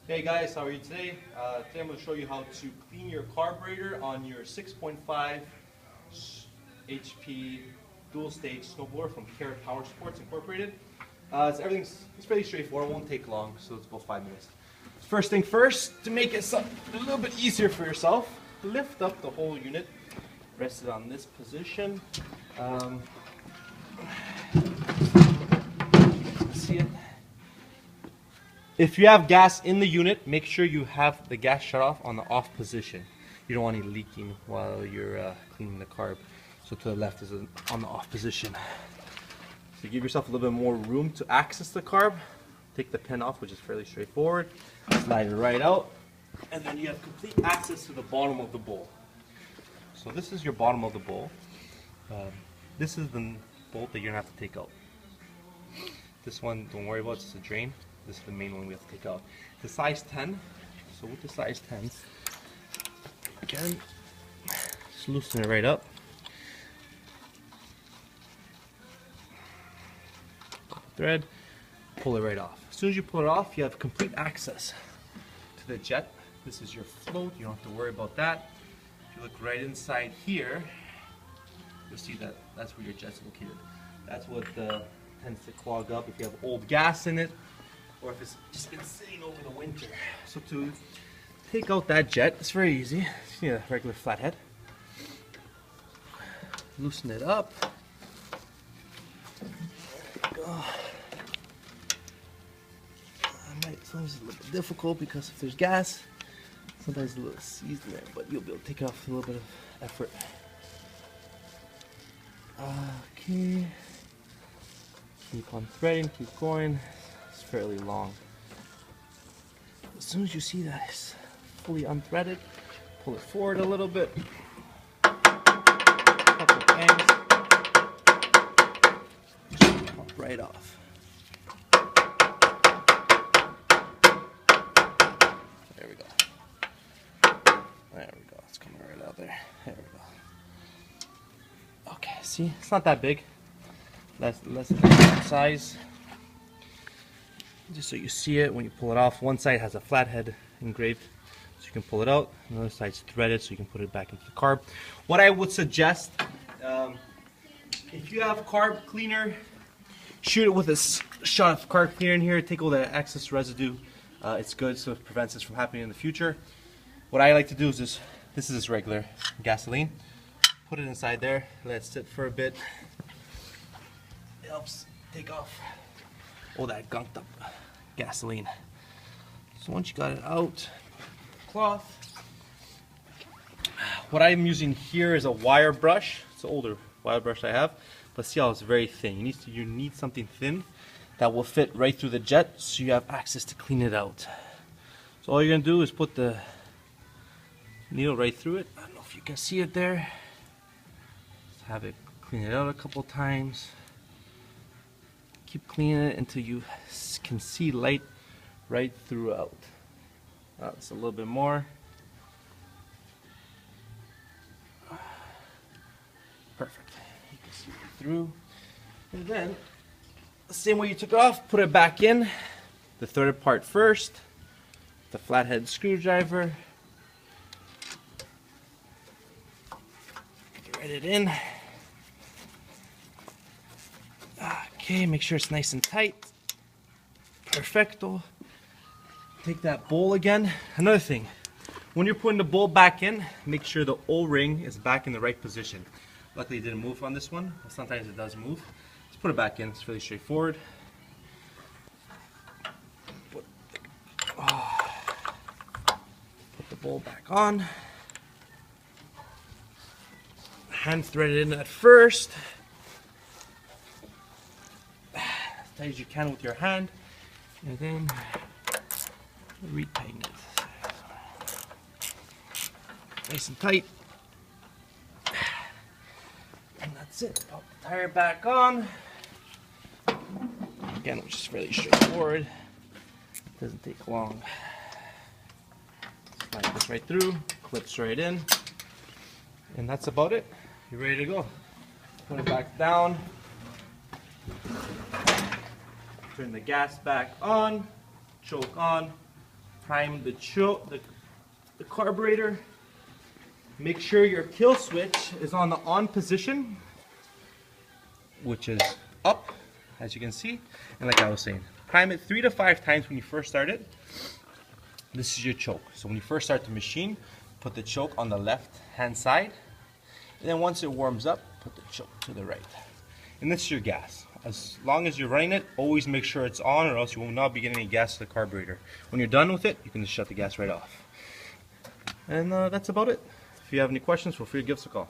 Hey guys, how are you today? Today I'm going to show you how to clean your carburetor on your 6.5 HP dual stage snowblower from Cara Power Sports Incorporated. It's fairly straightforward, it won't take long, so it's about 5 minutes. First thing first, to make it a little bit easier for yourself, lift up the whole unit, rest it on this position. See it? If you have gas in the unit, make sure you have the gas shut off on the off position. You don't want any leaking while you're cleaning the carb. So to the left is on the off position. So give yourself a little bit more room to access the carb. Take the pin off, which is fairly straightforward. Slide it right out. And then you have complete access to the bottom of the bowl. So this is your bottom of the bowl. This is the bolt that you're going to have to take out. This one, don't worry about, it's just a drain. This is the main one we have to take out. The size 10, so with the size 10, again, just loosen it right up. Thread, pull it right off. As soon as you pull it off, you have complete access to the jet. This is your float, you don't have to worry about that. If you look right inside here, you'll see that that's where your jet's located. That's what tends to clog up if you have old gas in it, or if it's just been sitting over the winter. So to take out that jet, it's very easy. Just need a regular flathead. Loosen it up. There we go. Sometimes it's a little bit difficult because if there's gas, sometimes it's a little seized in there, but you'll be able to take it off with a little bit of effort. Okay. Keep on threading, keep going. It's fairly long. As soon as you see that it's fully unthreaded, pull it forward a little bit. Couple of bangs. Pop right off. There we go. There we go. It's coming right out there. There we go. Okay, see? It's not that big. Less than that size. Just so you see it when you pull it off. One side has a flathead engraved, so you can pull it out. The other side's threaded, so you can put it back into the carb. What I would suggest, if you have carb cleaner, shoot it with a shot of carb cleaner in here. Take all the excess residue. It's good, so it prevents this from happening in the future. What I like to do is this is regular gasoline. Put it inside there. Let it sit for a bit. It helps take off all that gunked up gasoline. So once you got it out, cloth. What I'm using here is a wire brush. It's an older wire brush I have, but see how it's very thin. You need something thin that will fit right through the jet, so you have access to clean it out. So all you're gonna do is put the needle right through it. I don't know if you can see it there. Just have it clean it out a couple times. Keep cleaning it until you can see light right throughout. That's a little bit more. Perfect. You can see it through. And then, the same way you took it off, put it back in. The threaded part first. The flathead screwdriver. Thread it in. Okay, make sure it's nice and tight. Perfecto. Take that bowl again. Another thing, when you're putting the bowl back in, make sure the O-ring is back in the right position. Luckily it didn't move on this one, but sometimes it does move. Just put it back in, it's really straightforward. Put the bowl back on. Hand thread it in at first. As tight as you can with your hand, and then retighten it. Nice and tight. And that's it. Pop the tire back on. Again, which is fairly straightforward. Doesn't take long. Slide this right through, clips right in, and that's about it. You're ready to go. Put it back down. Turn the gas back on, choke on, prime the carburetor. Make sure your kill switch is on the on position, which is up, as you can see. And like I was saying, prime it 3 to 5 times when you first start it. This is your choke. So when you first start the machine, put the choke on the left hand side. And then once it warms up, put the choke to the right. And this is your gas. As long as you're running it, always make sure it's on, or else you will not be getting any gas to the carburetor. When you're done with it, you can just shut the gas right off. And that's about it. If you have any questions, feel free to give us a call.